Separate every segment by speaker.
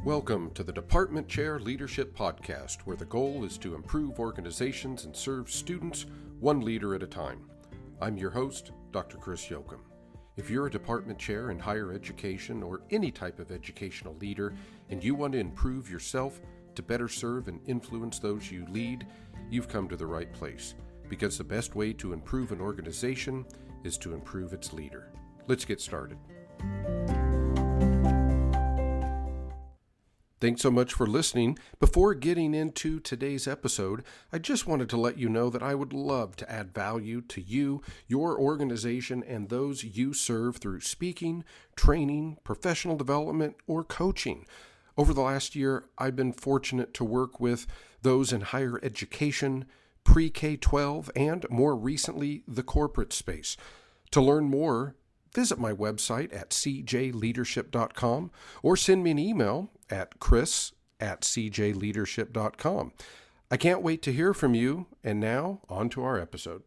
Speaker 1: Welcome to the Department Chair Leadership Podcast, where the goal is to improve organizations and serve students one leader at a time. I'm your host, Dr. Chris Jochum. If you're a department chair in higher education or any type of educational leader, and you want to improve yourself to better serve and influence those you lead, you've come to the right place. Because the best way to improve an organization is to improve its leader. Let's get started. Thanks so much for listening. Before getting into today's episode, I just wanted to let you know that I would love to add value to you, your organization, and those you serve through speaking, training, professional development, or coaching. Over the last year, I've been fortunate to work with those in higher education, pre-K-12, and more recently, the corporate space. To learn more, visit my website at cjleadership.com or send me an email at chris@cjleadership.com. I can't wait to hear from you, and now on to our episode.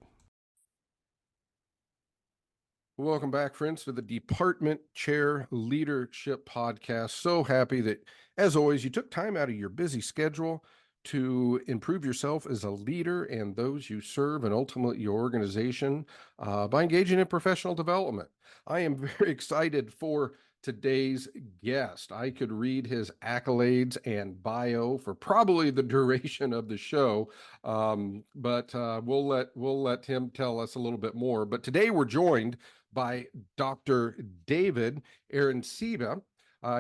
Speaker 1: Welcome back, friends, to the Department Chair Leadership Podcast. So happy that, as always, you took time out of your busy schedule to improve yourself as a leader and those you serve and ultimately your organization by engaging in professional development. I am very excited for today's guest. I could read his accolades and bio for probably the duration of the show, but we'll let him tell us a little bit more. But today we're joined by Dr. David Arencibia.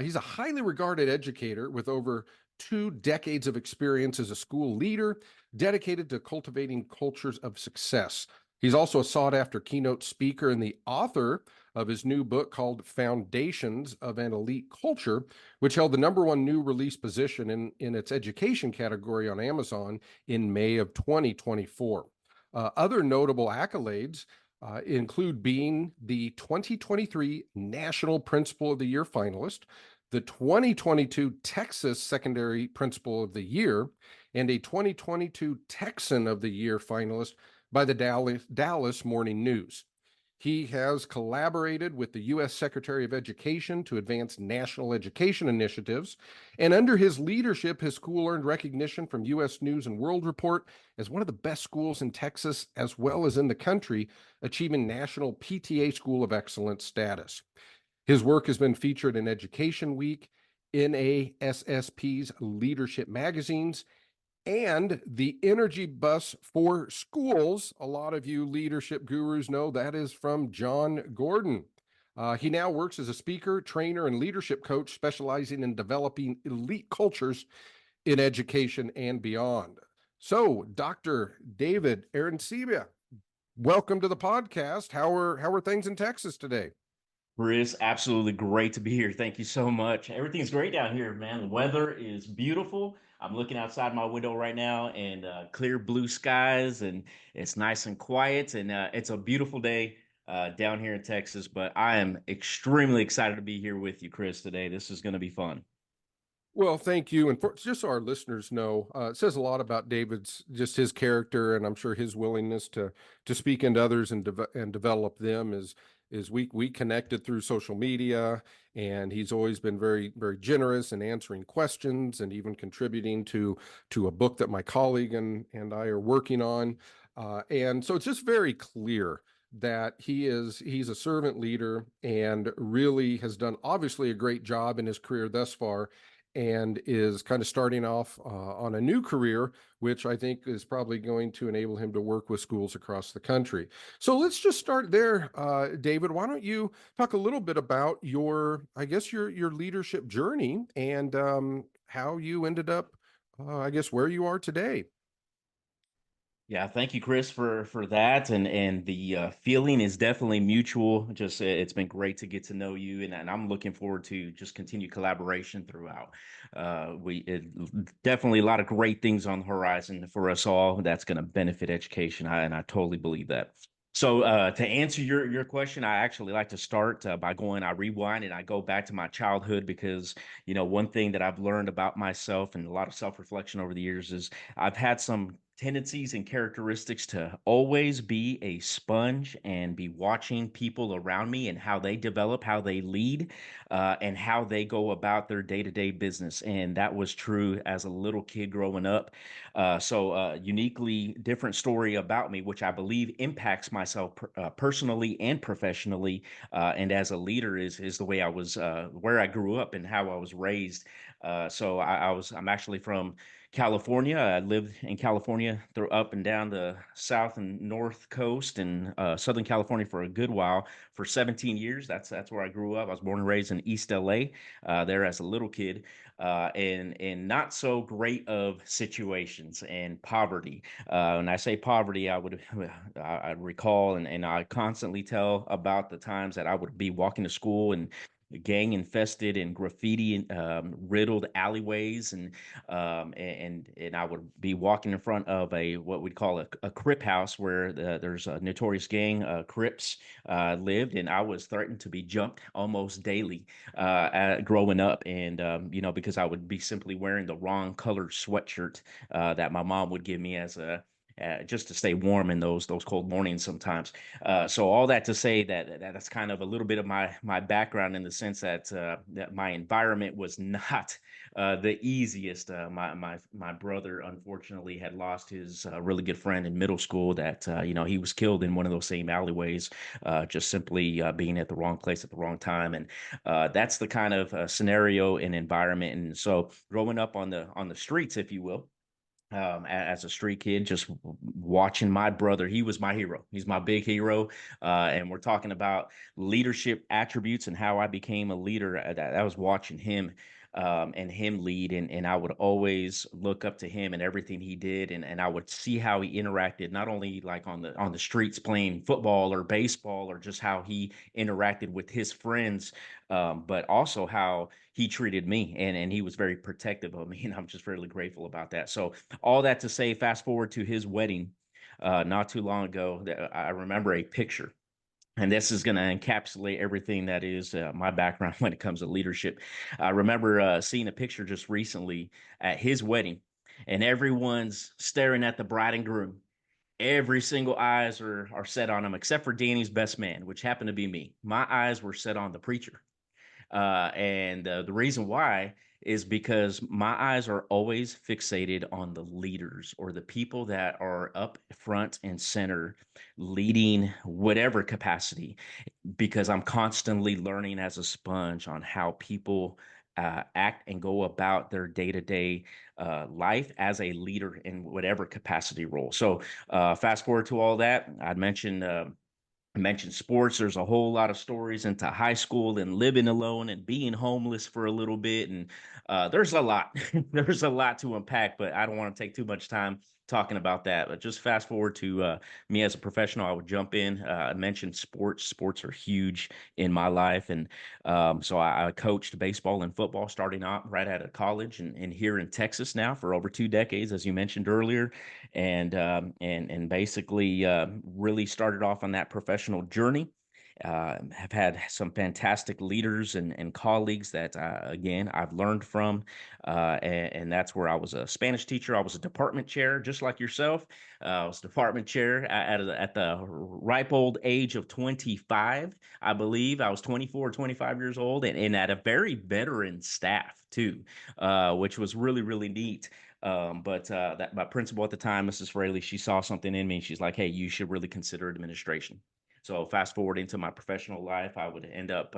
Speaker 1: He's a highly regarded educator with over 2 decades of experience as a school leader, dedicated to cultivating cultures of success. He's also a sought-after keynote speaker and the author of his new book called Foundations of an Elite Culture, which held the #1 new release position in its education category on Amazon in May of 2024. Other notable accolades include being the 2023 National Principal of the Year finalist, the 2022 Texas Secondary Principal of the Year, and a 2022 Texan of the Year finalist by the Dallas Morning News. He has collaborated with the U.S. Secretary of Education to advance national education initiatives, and under his leadership, his school earned recognition from U.S. News and World Report as one of the best schools in Texas as well as in the country, achieving National PTA School of Excellence status. His work has been featured in Education Week, NASSP's leadership magazines, and the Energy Bus for Schools. A lot of you leadership gurus know that is from John Gordon. He now works as a speaker, trainer, and leadership coach, specializing in developing elite cultures in education and beyond. So, Dr. David Arencibia, welcome to the podcast. How are things in Texas today?
Speaker 2: Chris, absolutely great to be here. Thank you so much. Everything's great down here, man. The weather is beautiful. I'm looking outside my window right now and clear blue skies, and it's nice and quiet. And it's a beautiful day down here in Texas. But I am extremely excited to be here with you, Chris, today. This is going to be fun.
Speaker 1: Well, thank you. And just so our listeners know, it says a lot about David's, just his character, and I'm sure his willingness to speak into others and develop them is we connected through social media, and he's always been very, very generous in answering questions and even contributing to a book that my colleague and I are working on. And so it's just very clear that he's a servant leader and really has done obviously a great job in his career thus far, and is kind of starting off on a new career, which I think is probably going to enable him to work with schools across the country. So let's just start there, David. Why don't you talk a little bit about your leadership journey and how you ended up, where you are today.
Speaker 2: Yeah, thank you, Chris, for that. And the feeling is definitely mutual. Just it's been great to get to know you, and I'm looking forward to just continue collaboration throughout. Definitely a lot of great things on the horizon for us all. That's going to benefit education, and I totally believe that. So to answer your question, I actually like to start by I rewind and I go back to my childhood because, one thing that I've learned about myself and a lot of self-reflection over the years is I've had some tendencies and characteristics to always be a sponge and be watching people around me and how they develop, how they lead, and how they go about their day-to-day business. And that was true as a little kid growing up. Uniquely different story about me, which I believe impacts myself personally and professionally, and as a leader is the way I was, where I grew up and how I was raised. I'm actually from California. I lived in California through up and down the south and north coast and Southern California for a good while. For 17 years, that's where I grew up. I was born and raised in East LA, there as a little kid, in not so great of situations and poverty. When I say poverty, I recall and I constantly tell about the times that I would be walking to school and gang infested and graffiti riddled alleyways and I would be walking in front of a what we'd call a Crip house where there's a notorious gang, Crips, lived, and I was threatened to be jumped almost daily growing up, and because I would be simply wearing the wrong colored sweatshirt that my mom would give me as a just to stay warm in those cold mornings sometimes. So all that to say that's kind of a little bit of my background in the sense that my environment was not the easiest. My brother unfortunately had lost his really good friend in middle school. That he was killed in one of those same alleyways, just simply being at the wrong place at the wrong time, and that's the kind of scenario and environment. And so growing up on the streets, if you will, as a street kid, just watching my brother. He was my hero. He's my big hero. And we're talking about leadership attributes and how I became a leader. I was watching him and him lead. And I would always look up to him and everything he did. And I would see how he interacted, not only like on the streets playing football or baseball, or just how he interacted with his friends, but also how he treated me. And he was very protective of me. And I'm just really grateful about that. So all that to say, fast forward to his wedding not too long ago. I remember a picture, and this is going to encapsulate everything that is my background when it comes to leadership. I remember seeing a picture just recently at his wedding, and everyone's staring at the bride and groom. Every single eyes are set on him, except for Danny's best man, which happened to be me. My eyes were set on the preacher. And the reason why is because my eyes are always fixated on the leaders or the people that are up front and center leading whatever capacity, because I'm constantly learning as a sponge on how people act and go about their day-to-day life as a leader in whatever capacity role. So fast forward to all that, I mentioned sports. There's a whole lot of stories into high school and living alone and being homeless for a little bit. And there's a lot. There's a lot to unpack, but I don't want to take too much time talking about that. But just fast forward to me as a professional, I would jump in. I mentioned sports. Sports are huge in my life. And so I coached baseball and football starting out right out of college and here in Texas now for over 2 decades, as you mentioned earlier, and basically really started off on that professional journey. Have had some fantastic leaders and colleagues that again I've learned from, and that's where I was a Spanish teacher. I was a department chair, just like yourself. I was department chair at the ripe old age of 25, I believe. I was 24 or 25 years old, and at a very veteran staff too, which was really really neat. But that my principal at the time, Mrs. Fraley, she saw something in me. She's like, "Hey, you should really consider administration." So fast forward into my professional life, I would end up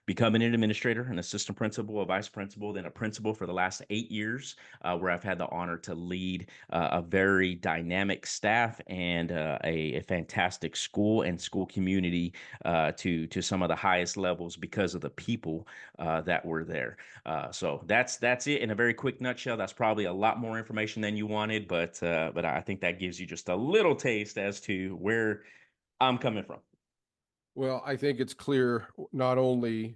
Speaker 2: becoming an administrator, an assistant principal, a vice principal, then a principal for the last 8 years, where I've had the honor to lead a very dynamic staff and a fantastic school and school community to some of the highest levels because of the people that were there. So that's it in a very quick nutshell. That's probably a lot more information than you wanted, but I think that gives you just a little taste as to where I'm coming from.
Speaker 1: Well, I think it's clear not only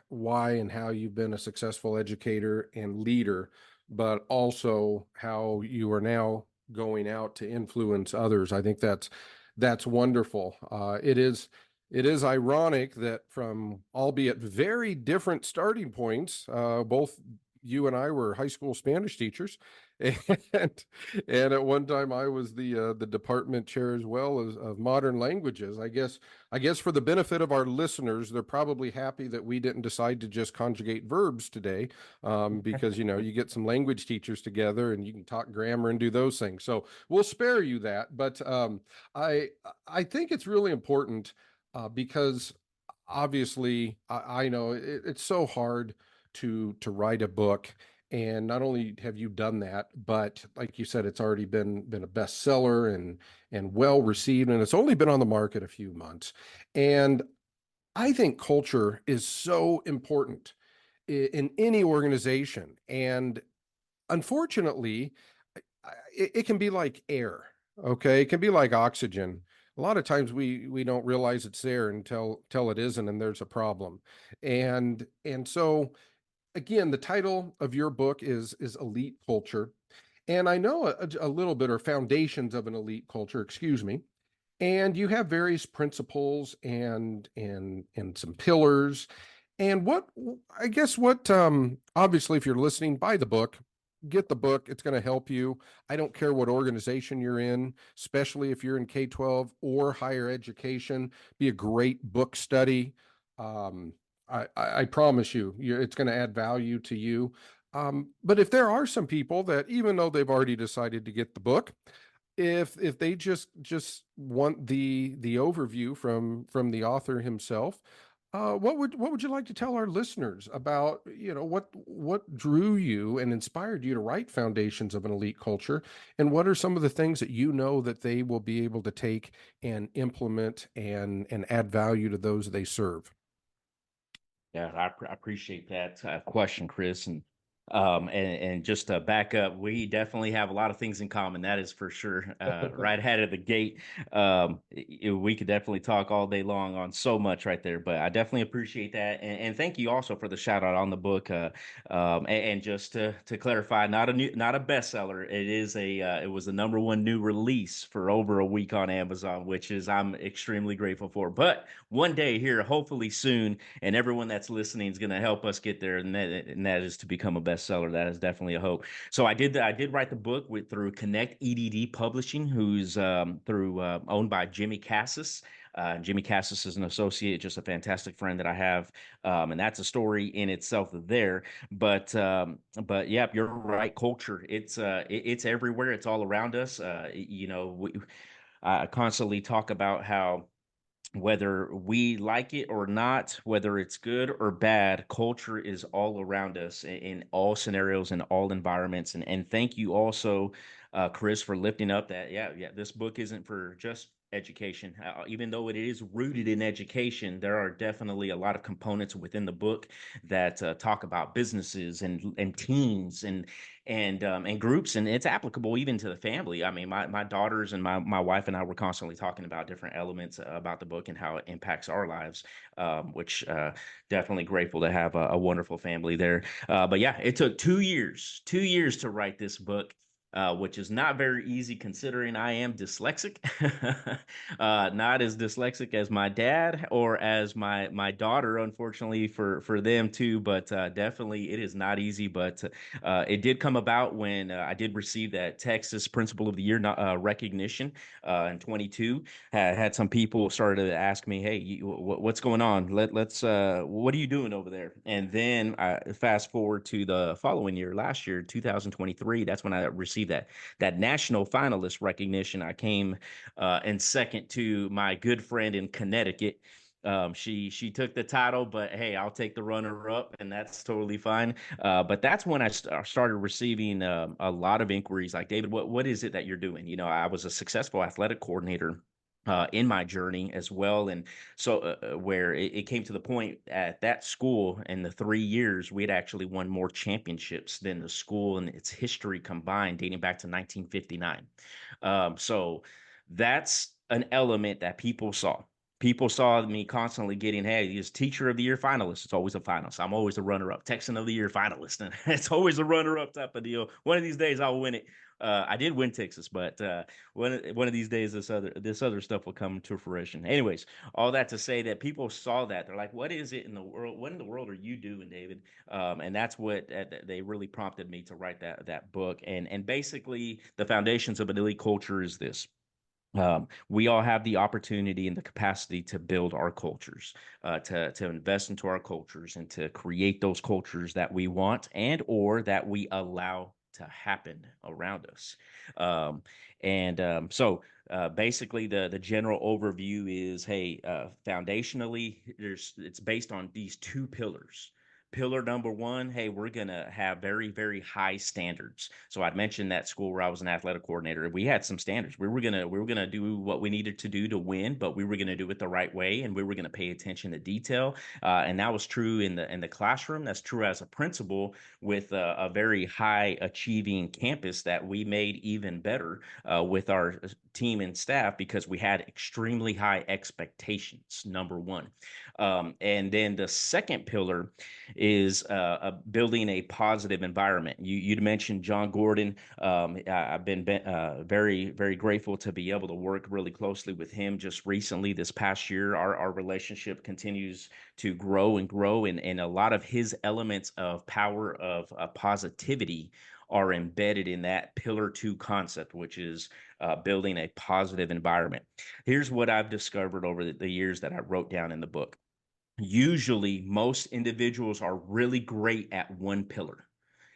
Speaker 1: why and how you've been a successful educator and leader, but also how you are now going out to influence others. I think that's wonderful. It is ironic that from albeit very different starting points, both you and I were high school Spanish teachers, and and at one time I was the department chair as well as of modern languages. I guess for the benefit of our listeners, they're probably happy that we didn't decide to just conjugate verbs today, because you get some language teachers together and you can talk grammar and do those things. So we'll spare you that, but I I think it's really important, because obviously I know it's so hard to write a book, and not only have you done that, but like you said, it's already been a bestseller and well received, and it's only been on the market a few months. And I think culture is so important in any organization, and unfortunately, it can be like air. Okay, it can be like oxygen. A lot of times we don't realize it's there until it isn't, and there's a problem. And so again, the title of your book is Elite Culture, and I know a little bit, or foundations of an elite culture. Excuse me. And you have various principles and some pillars. And what I guess what obviously, if you're listening, buy the book, get the book. It's going to help you. I don't care what organization you're in, especially if you're in K-12 or higher education. Be a great book study. Um, I promise you, it's going to add value to you. But if there are some people that, even though they've already decided to get the book, if they just want the overview from the author himself, what would you like to tell our listeners about, what drew you and inspired you to write Foundations of an Elite Culture, and what are some of the things that that they will be able to take and implement and add value to those they serve?
Speaker 2: Yeah, I appreciate that question, Chris, and just to back up, we definitely have a lot of things in common. That is for sure. Right out of the gate, we could definitely talk all day long on so much right there. But I definitely appreciate that, and thank you also for the shout out on the book. And just to clarify, not a bestseller. It was the number one new release for over a week on Amazon, which is I'm extremely grateful for. But one day here, hopefully soon, and everyone that's listening is going to help us get there, and that is to become a bestseller. That is definitely a hope. So I did write the book through Connect EDD Publishing, who's through owned by Jimmy Cassis. Jimmy Cassis is an associate, just a fantastic friend that I have, and that's a story in itself there. But yeah, you're right. Culture, it's everywhere. It's all around us. I constantly talk about how whether we like it or not, whether it's good or bad, culture is all around us in all scenarios and all environments. And thank you also, Chris, for lifting up that. Yeah, this book isn't for just education. Even though it is rooted in education, there are definitely a lot of components within the book that talk about businesses and teams and groups, and it's applicable even to the family. I mean, my daughters and my wife and I were constantly talking about different elements about the book and how it impacts our lives, which definitely grateful to have a wonderful family there. But yeah, it took 2 years to write this book. Which is not very easy considering I am dyslexic. Not as dyslexic as my dad or as my daughter, unfortunately for them too. But definitely it is not easy. But it did come about when I did receive that Texas Principal of the Year recognition in 22. Had some people started to ask me, "Hey, what's going on? Let's what are you doing over there?" And then fast forward to the following year, last year, 2023. That's when I received that national finalist recognition. I came in second to my good friend in Connecticut. She took the title, but hey, I'll take the runner up, and that's totally fine. But that's when I started receiving a lot of inquiries like, David, what is it that you're doing? I was a successful athletic coordinator in my journey as well. And so, where it came to the point at that school in the 3 years, we had actually won more championships than the school and its history combined, dating back to 1959. So, that's an element that people saw. People saw me constantly getting, hey, he's teacher of the year finalist. It's always a finalist. I'm always a runner up. Texan of the year finalist. And it's always a runner up type of deal. One of these days I'll win it. I did win Texas, but one of these days this other stuff will come to fruition. Anyways, all that to say that people saw that they're like, "What is it in the world? What in the world are you doing, David?" And that's what they really prompted me to write that book. And basically, the foundations of an elite culture is this: we all have the opportunity and the capacity to build our cultures, to invest into our cultures, and to create those cultures that we want and or that we allow to happen around us. Um, and basically, the general overview is, hey, foundationally, it's based on these two pillars. Pillar number one, hey, we're going to have very, very high standards. So I'd mentioned that school where I was an athletic coordinator. We had some standards. We were gonna do what we needed to do to win, but we were gonna do it the right way, and we were gonna pay attention to detail. And that was true in the classroom. That's true as a principal with a very high achieving campus that we made even better with our team and staff because we had extremely high expectations. Number one, and then the second pillar is building a positive environment. You'd mentioned John Gordon. I've been very, very grateful to be able to work really closely with him just recently this past year. Our relationship continues to grow and grow, and a lot of his elements of power of positivity are embedded in that pillar two concept, which is building a positive environment. Here's what I've discovered over the years that I wrote down in the book. Usually most individuals are really great at one pillar.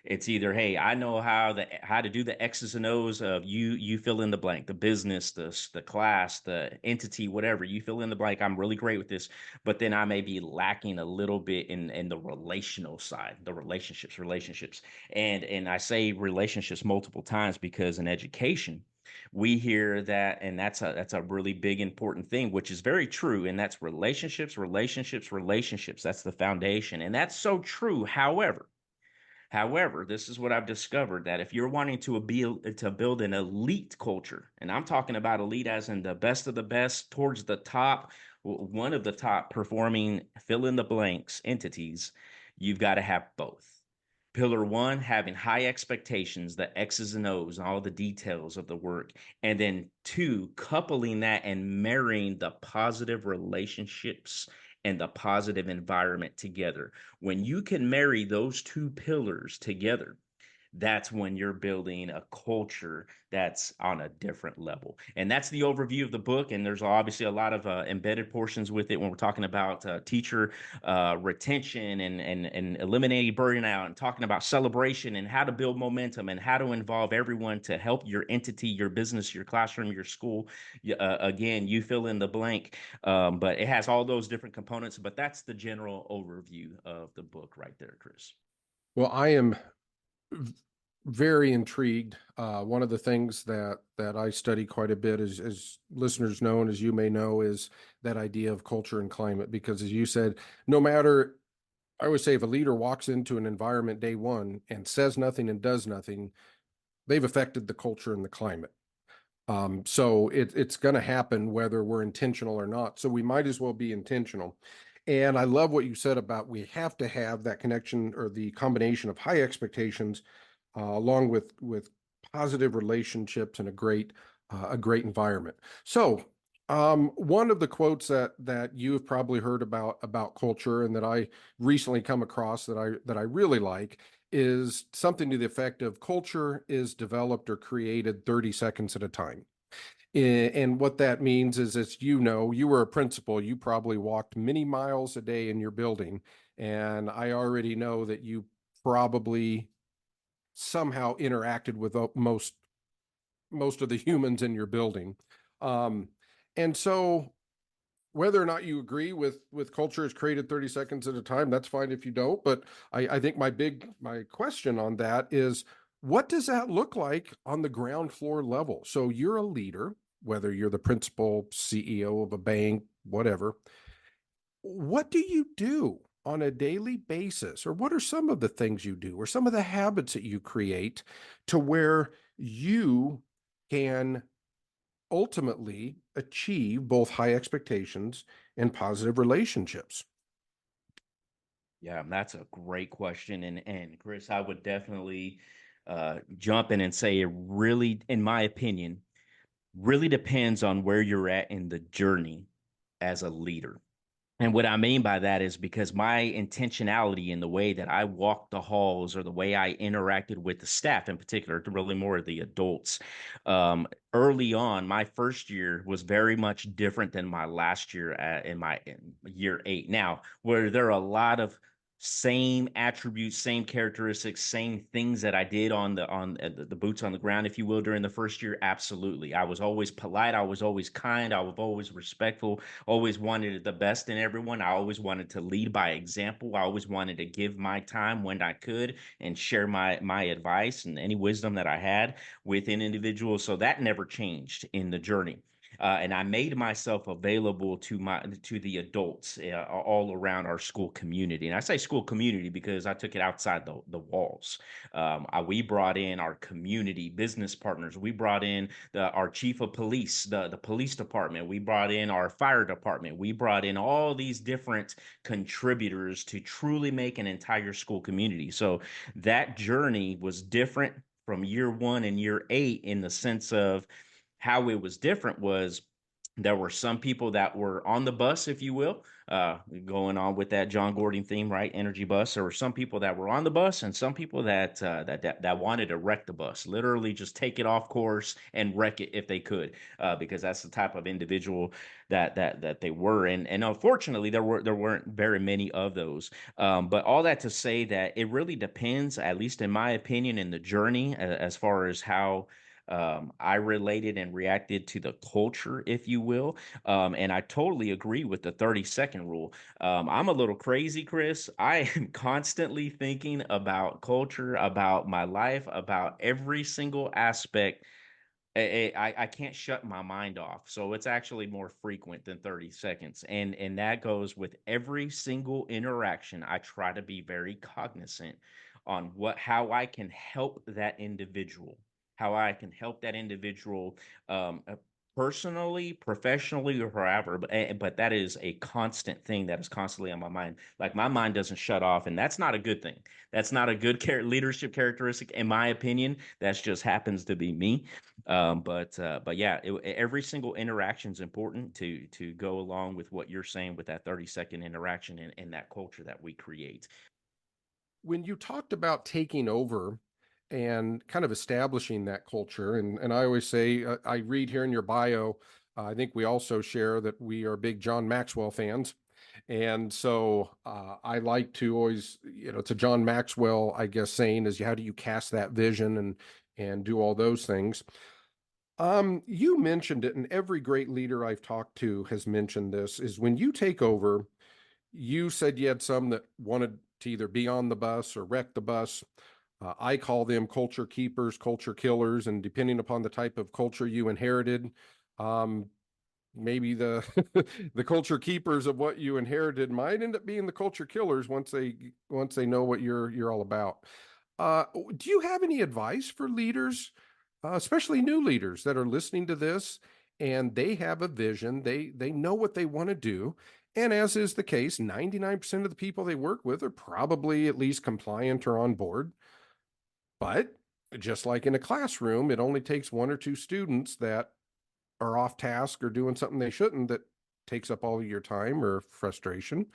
Speaker 2: It's either, hey, I know how to do the X's and O's of you fill in the blank, the business, the class, the entity, whatever, you fill in the blank. I'm really great with this, but then I may be lacking a little bit in the relational side, the relationships. And I say relationships multiple times because in education, we hear that, and that's a really big important thing, which is very true, and that's relationships. That's the foundation, and that's so true. However, this is what I've discovered, that if you're wanting to build an elite culture, and I'm talking about elite as in the best of the best, towards the top, one of the top performing fill in the blanks entities, you've got to have both. Pillar one, having high expectations, the X's and O's, and all the details of the work. And then two, coupling that and marrying the positive relationships and the positive environment together. When you can marry those two pillars together, that's when you're building a culture that's on a different level. And that's the overview of the book. And there's obviously a lot of embedded portions with it when we're talking about teacher retention and eliminating burnout, and talking about celebration and how to build momentum and how to involve everyone to help your entity, your business, your classroom, your school. Again, you fill in the blank, but it has all those different components. But that's the general overview of the book right there, Chris.
Speaker 1: Well, I am very intrigued. One of the things that I study quite a bit, as listeners know, and as you may know, is that idea of culture and climate. Because as you said, no matter, I would say, if a leader walks into an environment day one and says nothing and does nothing, they've affected the culture and the climate. So it's going to happen whether we're intentional or not. So we might as well be intentional. And I love what you said about we have to have that connection or the combination of high expectations along with positive relationships and a great environment. So one of the quotes that you have probably heard about culture and that I recently come across that I really like is something to the effect of culture is developed or created 30 seconds at a time. And what that means is, as you know, you were a principal, you probably walked many miles a day in your building. And I already know that you probably somehow interacted with most of the humans in your building. Um, and so whether or not you agree with culture is created 30 seconds at a time, that's fine if you don't. But I think my question on that is, what does that look like on the ground floor level? So you're a leader, whether you're the principal, CEO of a bank, whatever. What do you do on a daily basis? Or what are some of the things you do, or some of the habits that you create to where you can ultimately achieve both high expectations and positive relationships?
Speaker 2: Yeah, that's a great question. And Chris, I would definitely jump in and say it really, in my opinion, really depends on where you're at in the journey as a leader. And what I mean by that is because my intentionality in the way that I walked the halls or the way I interacted with the staff in particular, really more of the adults, early on, my first year was very much different than my last year in year 8. Now, where there are a lot of same attributes, same characteristics, same things that I did on the boots on the ground, if you will, during the first year, absolutely. I was always polite. I was always kind. I was always respectful, always wanted the best in everyone. I always wanted to lead by example. I always wanted to give my time when I could and share my advice and any wisdom that I had within individuals. So that never changed in the journey. And I made myself available to the adults all around our school community. And I say school community because I took it outside the walls. We brought in our community business partners. We brought in our chief of police, the police department. We brought in our fire department. We brought in all these different contributors to truly make an entire school community. So that journey was different from year 1 and year 8 in the sense of how it was different was there were some people that were on the bus, if you will, going on with that John Gordon theme, right? Energy bus. There were some people that were on the bus, and some people that wanted to wreck the bus, literally just take it off course and wreck it if they could, because that's the type of individual that they were. And unfortunately, there weren't very many of those. But all that to say that it really depends, at least in my opinion, in the journey as far as how I related and reacted to the culture, if you will. And I totally agree with the 30-second rule. I'm a little crazy, Chris. I am constantly thinking about culture, about my life, about every single aspect. I can't shut my mind off. So it's actually more frequent than 30 seconds. And that goes with every single interaction. I try to be very cognizant on how I can help that individual, how I can help that individual personally, professionally, or however. But that is a constant thing that is constantly on my mind. Like my mind doesn't shut off, and that's not a good thing. That's not a good leadership characteristic, in my opinion. That just happens to be me. But yeah, every single interaction is important to go along with what you're saying with that 30-second interaction and that culture that we create.
Speaker 1: When you talked about taking over and kind of establishing that culture, and I always say, I read here in your bio, I think we also share that we are big John Maxwell fans. And so I like to always, it's a John Maxwell, I guess, saying is how do you cast that vision and do all those things. You mentioned it, and every great leader I've talked to has mentioned this, is when you take over, you said you had some that wanted to either be on the bus or wreck the bus. I call them culture keepers, culture killers, and depending upon the type of culture you inherited, um, maybe the the culture keepers of what you inherited might end up being the culture killers once they know what you're all about. Uh, do you have any advice for leaders, especially new leaders that are listening to this and they have a vision, they know what they want to do, and as is the case, 99% of the people they work with are probably at least compliant or on board. But just like in a classroom, it only takes one or two students that are off task or doing something they shouldn't that takes up all of your time or frustration.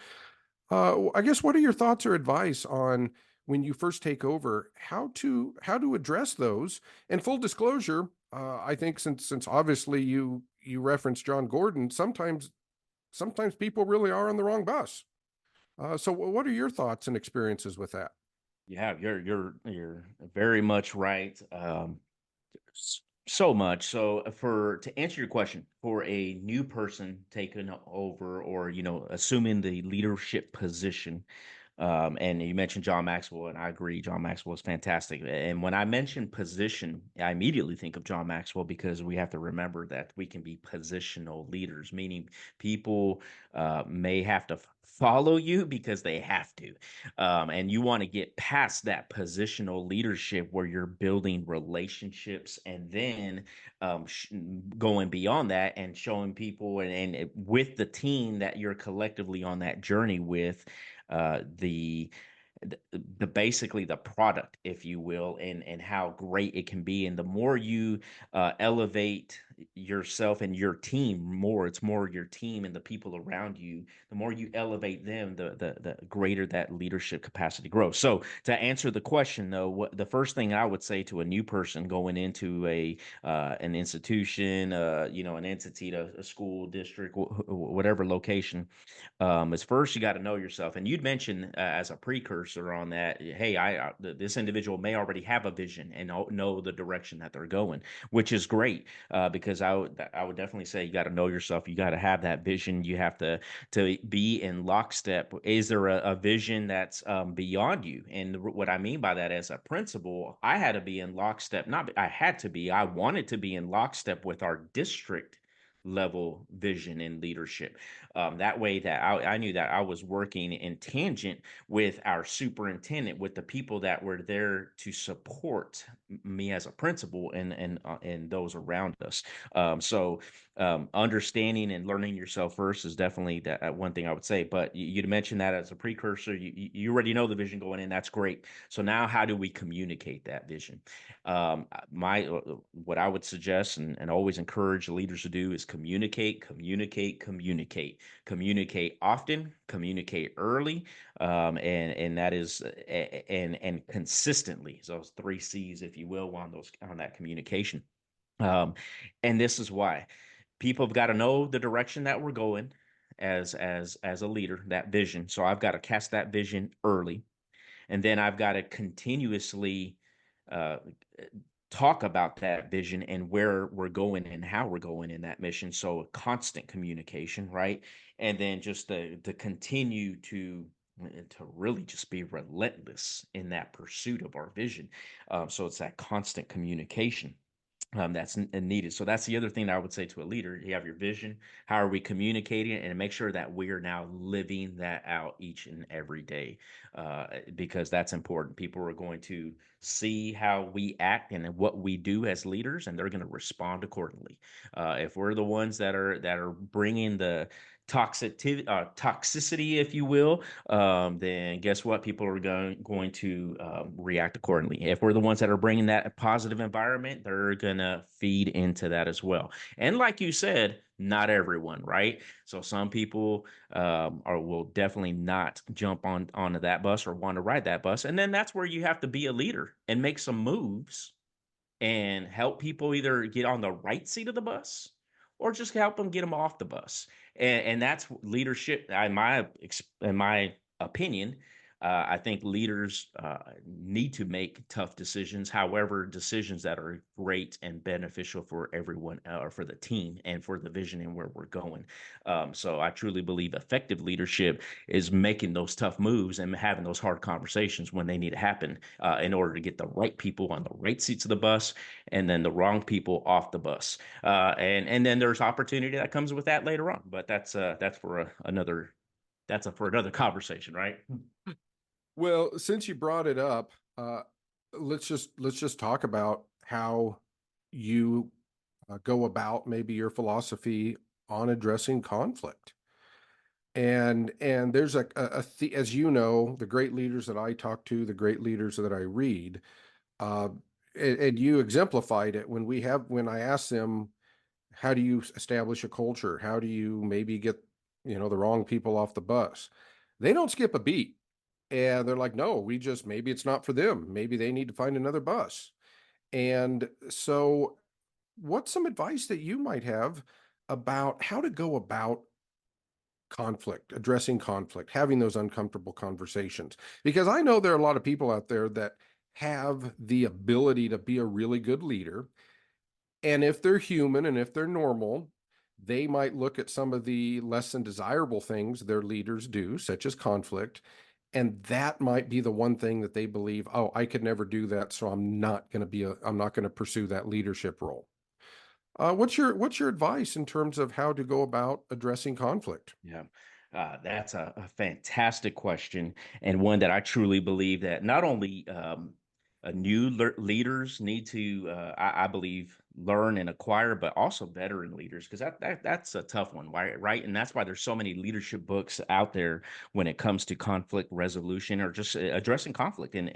Speaker 1: I guess what are your thoughts or advice on when you first take over, how to address those? And full disclosure, I think since obviously you referenced John Gordon, sometimes people really are on the wrong bus. So what are your thoughts and experiences with that?
Speaker 2: Yeah, you're very much right. So much. So for to answer your question, for a new person taking over or assuming the leadership position, And you mentioned John Maxwell, and I agree. John Maxwell is fantastic. And when I mention position, I immediately think of John Maxwell because we have to remember that we can be positional leaders, meaning people may have to follow you because they have to. And you want to get past that positional leadership where you're building relationships and then going beyond that and showing people and with the team that you're collectively on that journey with the basically the product, if you will, and how great it can be. And the more you elevate yourself and your team more, it's more your team and the people around you. The more you elevate them, the greater that leadership capacity grows. So to answer the question, though, what the first thing I would say to a new person going into a an institution, an entity, a school district, whatever location, is first you got to know yourself. And you'd mentioned as a precursor on that, hey, this individual may already have a vision and know the direction that they're going, which is great because I would definitely say you got to know yourself. You got to have that vision. You have to be in lockstep. Is there a vision that's beyond you? And what I mean by that, as a principal, I had to be in lockstep. Not I had to be. I wanted to be in lockstep with our district level vision and leadership. That way that I knew that I was working in tangent with our superintendent, with the people that were there to support me as a principal and those around us. Understanding and learning yourself first is definitely that one thing I would say. But you'd mentioned that as a precursor. You already know the vision going in. That's great. So now, how do we communicate that vision? My What I would suggest and always encourage leaders to do is communicate, communicate, communicate, communicate often, communicate early, and that is and consistently. So those three C's, if you will, on that communication. Um, and this is why people have got to know the direction that we're going as a leader, that vision. So I've got to cast that vision early, and then I've got to continuously uh, talk about that vision and where we're going and how we're going in that mission. So constant communication, right? And then just to continue to really just be relentless in that pursuit of our vision. So it's that constant communication that's needed. So that's the other thing that I would say to a leader. You have your vision. How are we communicating it? And make sure that we're now living that out each and every day, because that's important. People are going to see how we act and what we do as leaders, and they're going to respond accordingly. If we're the ones that are bringing the toxicity, if you will, then guess what? People are going to react accordingly. If we're the ones that are bringing that positive environment, they're going to feed into that as well. And like you said, not everyone, right? So some people will definitely not jump onto that bus or want to ride that bus. And then that's where you have to be a leader and make some moves and help people either get on the right seat of the bus or just help them get them off the bus. And that's leadership. In my opinion, I think leaders need to make tough decisions. However, decisions that are great and beneficial for everyone, or for the team, and for the vision and where we're going. So I truly believe effective leadership is making those tough moves and having those hard conversations when they need to happen, in order to get the right people on the right seats of the bus and then the wrong people off the bus. And then there's opportunity that comes with that later on. But that's for another for another conversation, right?
Speaker 1: Well, since you brought it up, let's just talk about how you go about maybe your philosophy on addressing conflict. And there's as you know, the great leaders that I talk to, the great leaders that I read, uh, and you exemplified it when I asked them, how do you establish a culture? How do you maybe get, the wrong people off the bus? They don't skip a beat. And they're like, no, maybe it's not for them. Maybe they need to find another bus. And so, what's some advice that you might have about how to go about conflict, addressing conflict, having those uncomfortable conversations? Because I know there are a lot of people out there that have the ability to be a really good leader. And if they're human and if they're normal, they might look at some of the less than desirable things their leaders do, such as conflict, And that might be the one thing that they believe, oh, I could never do that, so I'm not going to pursue that leadership role. What's your advice in terms of how to go about addressing conflict?
Speaker 2: Yeah. That's a fantastic question, and one that I truly believe that not only leaders need to, I believe, learn and acquire, but also veteran leaders, because that's a tough one, right? Right, and that's why there's so many leadership books out there when it comes to conflict resolution or just addressing conflict and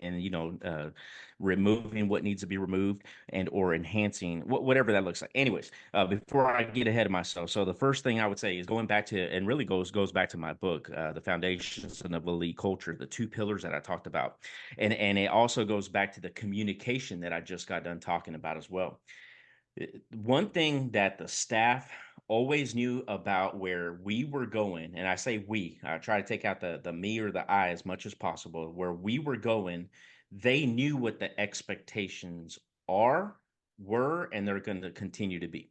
Speaker 2: removing what needs to be removed and or enhancing whatever that looks like. Anyways, before I get ahead of myself, so the first thing I would say is going back to, and really goes back to my book, The Foundations of Elite Culture, the two pillars that I talked about, and it also goes back to the communication that I just got done talking about as well. One thing that the staff always knew about where we were going, and I say we, I try to take out the me or the I as much as possible, where we were going, they knew what the expectations are, were, and they're going to continue to be.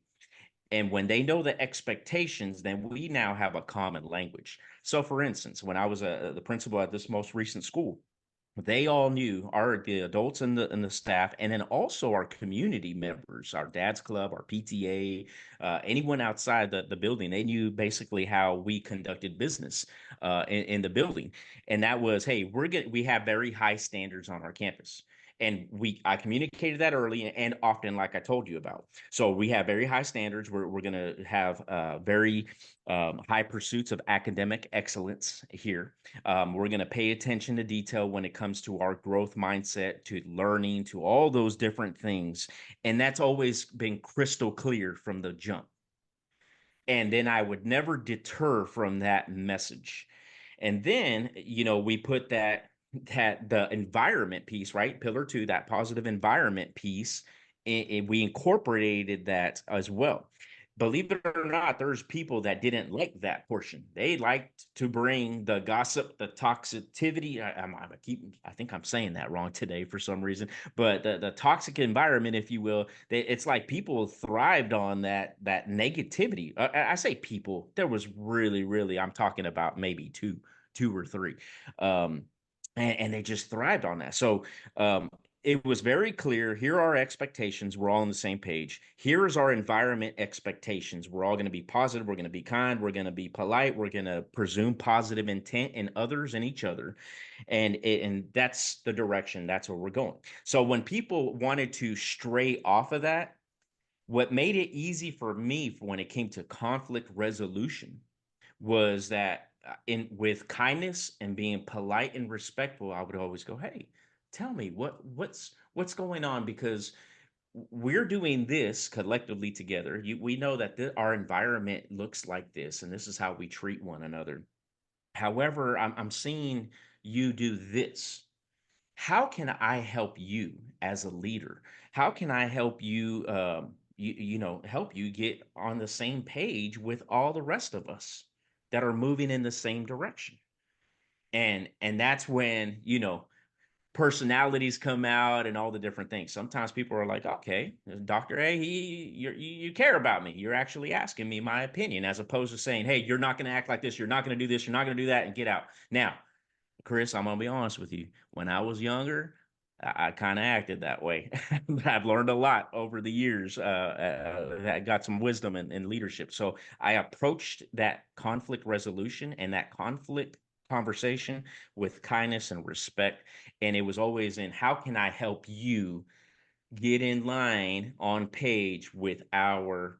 Speaker 2: And when they know the expectations, then we now have a common language. So, for instance, when I was the principal at this most recent school, they all knew the adults and the staff, and then also our community members, our dad's club, our PTA, anyone outside the building. They knew basically how we conducted business in the building, and that was, hey, we have very high standards on our campus. And I communicated that early and often, like I told you about. So we have very high standards. We're going to have very high pursuits of academic excellence here. We're going to pay attention to detail when it comes to our growth mindset, to learning, to all those different things. And that's always been crystal clear from the jump. And then I would never deter from that message. And then, we put that the environment piece, right? Pillar two, that positive environment piece, we incorporated that as well. Believe it or not, there's people that didn't like that portion. They liked to bring the gossip, the toxicity. I think I'm saying that wrong today for some reason, but the toxic environment, if you will, it's like people thrived on that negativity. I say people. There was really, I'm talking about maybe two or three. Um, and they just thrived on that. So it was very clear. Here are our expectations. We're all on the same page. Here is our environment expectations. We're all going to be positive. We're going to be kind. We're going to be polite. We're going to presume positive intent in others and each other. And that's the direction. That's where we're going. So when people wanted to stray off of that, what made it easy for me when it came to conflict resolution was that in with kindness and being polite and respectful, I would always go, "Hey, tell me what's going on, because we're doing this collectively together. We know that our environment looks like this, and this is how we treat one another. However, I'm seeing you do this. How can I help you as a leader? How can I help you, help you get on the same page with all the rest of us that are moving in the same direction?" And that's when, personalities come out and all the different things. Sometimes people are like, okay, Dr. A, you care about me. You're actually asking me my opinion, as opposed to saying, hey, you're not going to act like this. You're not going to do this. You're not going to do that, and get out. Now, Chris, I'm gonna be honest with you. When I was younger, I kind of acted that way. But I've learned a lot over the years. I got some wisdom and leadership. So I approached that conflict resolution and that conflict conversation with kindness and respect. And it was always in, how can I help you get in line on page with our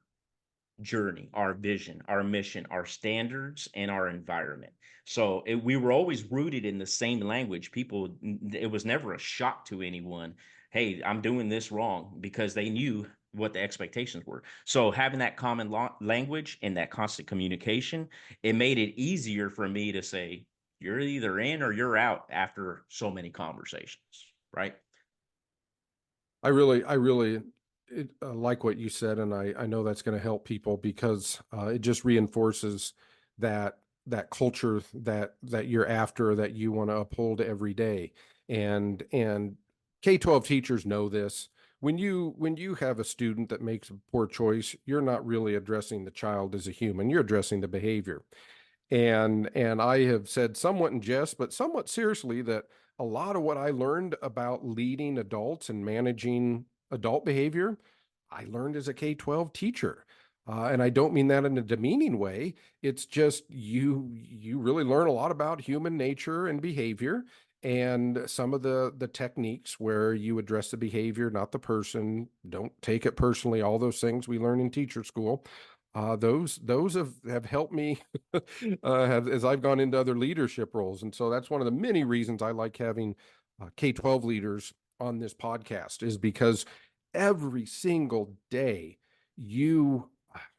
Speaker 2: journey, our vision, our mission, our standards, and our environment. So we were always rooted in the same language. It was never a shock to anyone. Hey, I'm doing this wrong, because they knew what the expectations were. So having that common language and that constant communication, it made it easier for me to say, you're either in or you're out after so many conversations, right?
Speaker 1: I really like what you said, and I know that's going to help people because it just reinforces that culture that you're after, that you want to uphold every day. And K-12 teachers know this. When you have a student that makes a poor choice, you're not really addressing the child as a human. You're addressing the behavior. And I have said somewhat in jest, but somewhat seriously, that a lot of what I learned about leading adults and managing adult behavior, I learned as a K-12 teacher. And I don't mean that in a demeaning way. It's just you really learn a lot about human nature and behavior, and some of the techniques where you address the behavior, not the person. Don't take it personally. All those things we learn in teacher school. Those have helped me as I've gone into other leadership roles. And so that's one of the many reasons I like having K-12 leaders on this podcast, is because every single day you,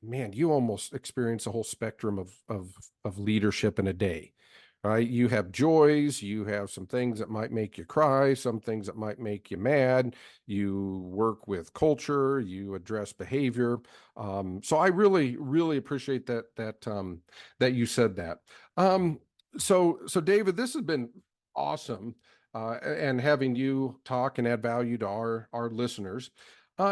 Speaker 1: man, you almost experience a whole spectrum of leadership in a day. Right? You have joys, you have some things that might make you cry, some things that might make you mad. You work with culture, you address behavior. So I really, really appreciate that you said that. So David, this has been awesome, and having you talk and add value to our listeners.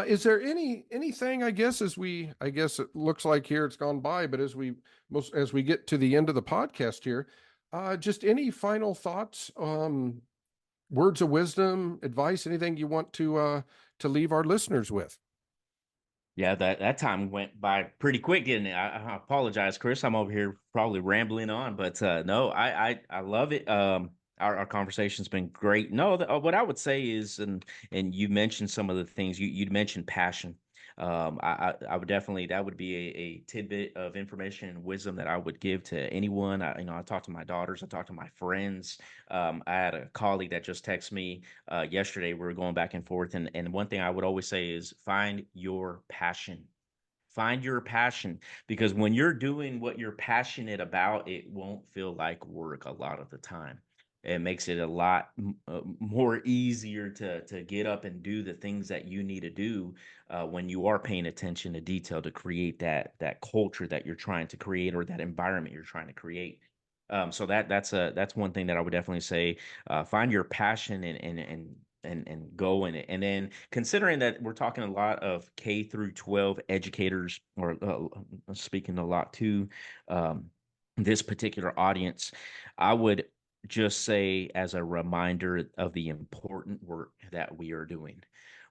Speaker 1: Is there anything, I guess it looks like here it's gone by, but as we get to the end of the podcast here, just any final thoughts, words of wisdom, advice, anything you want to leave our listeners with?
Speaker 2: Yeah, that time went by pretty quick, didn't it? I apologize, Chris. I'm over here probably rambling on, but no, I love it. Our conversation's been great. No, what I would say is, and you mentioned some of the things you mentioned passion. I would definitely, that would be a tidbit of information and wisdom that I would give to anyone. I talk to my daughters, I talk to my friends. I had a colleague that just texted me yesterday. We were going back and forth, and one thing I would always say is find your passion. Find your passion, because when you're doing what you're passionate about, it won't feel like work a lot of the time. It makes it a lot more easier to get up and do the things that you need to do when you are paying attention to detail to create that culture that you're trying to create, or that environment you're trying to create. So that's one thing that I would definitely say. Find your passion and go in it. And then, considering that we're talking a lot of K through 12 educators, or speaking a lot to um, this particular audience, I would just say, as a reminder of the important work that we are doing.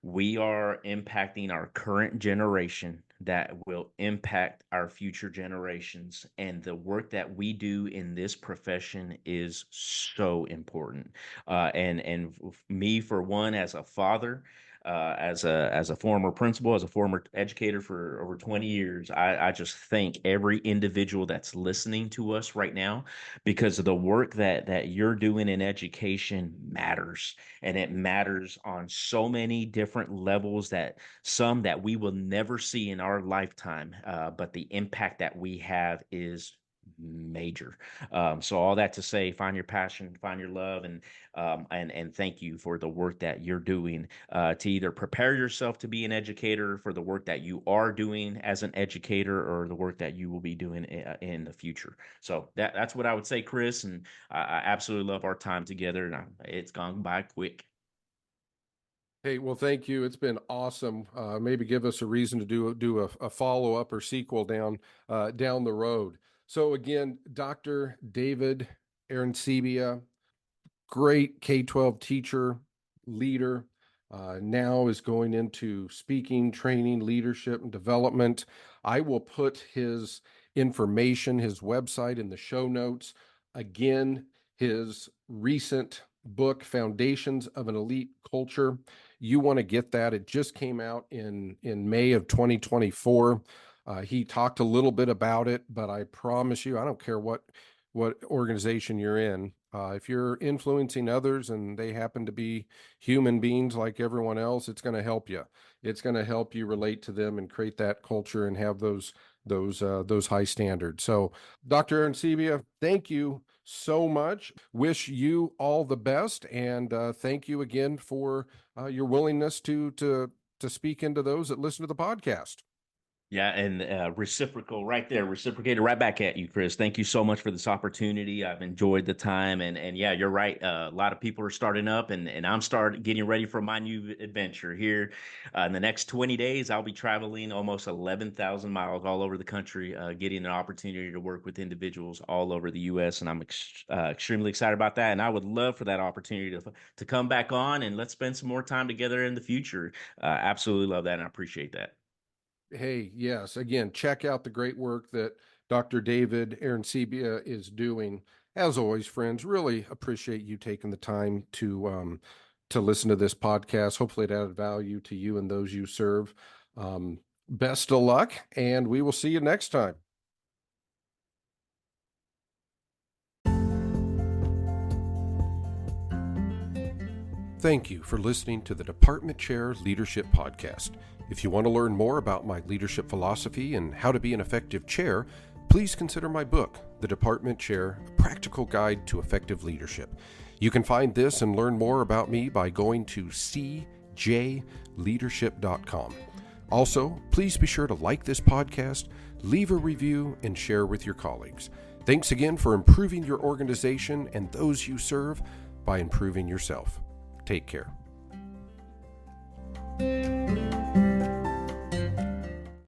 Speaker 2: We are impacting our current generation that will impact our future generations. And the work that we do in this profession is so important. And me, for one, as a father, as a former principal, as a former educator for over 20 years, I just thank every individual that's listening to us right now, because of the work that you're doing in education matters, and it matters on so many different levels, that some that we will never see in our lifetime, but the impact that we have is major. So all that to say, find your passion, find your love, and thank you for the work that you're doing, to either prepare yourself to be an educator, for the work that you are doing as an educator, or the work that you will be doing in the future. So that's what I would say, Chris. And I absolutely love our time together, and it's gone by quick.
Speaker 1: Hey, well, thank you. It's been awesome. Maybe give us a reason to do a follow up or sequel down the road. So again, Dr. David Arencibia, great K-12 teacher, leader, now is going into speaking, training, leadership, and development. I will put his information, his website, in the show notes. Again, his recent book, Foundations of an Elite Culture. You want to get that. It just came out in May of 2024. He talked a little bit about it, but I promise you, I don't care what organization you're in. If you're influencing others and they happen to be human beings like everyone else, it's going to help you. It's going to help you relate to them and create that culture and have those high standards. So, Dr. Arencibia, thank you so much. Wish you all the best, and thank you again for your willingness to speak into those that listen to the podcast.
Speaker 2: Yeah, and reciprocal right there, reciprocated right back at you, Chris. Thank you so much for this opportunity. I've enjoyed the time, and yeah, you're right. A lot of people are starting up, and I'm starting getting ready for my new adventure here. In the next 20 days, I'll be traveling almost 11,000 miles all over the country, getting an opportunity to work with individuals all over the U.S. And I'm extremely excited about that. And I would love for that opportunity to come back on and let's spend some more time together in the future. Absolutely love that, and I appreciate that.
Speaker 1: Hey, yes, again, check out the great work that Dr. David Arencibia is doing. As always, friends, really appreciate you taking the time to listen to this podcast. Hopefully it added value to you and those you serve. Best of luck, and we will see you next time. Thank you for listening to the Department Chair Leadership Podcast. If you want to learn more about my leadership philosophy and how to be an effective chair, please consider my book, The Department Chair, A Practical Guide to Effective Leadership. You can find this and learn more about me by going to cjleadership.com. Also, please be sure to like this podcast, leave a review, and share with your colleagues. Thanks again for improving your organization and those you serve by improving yourself. Take care.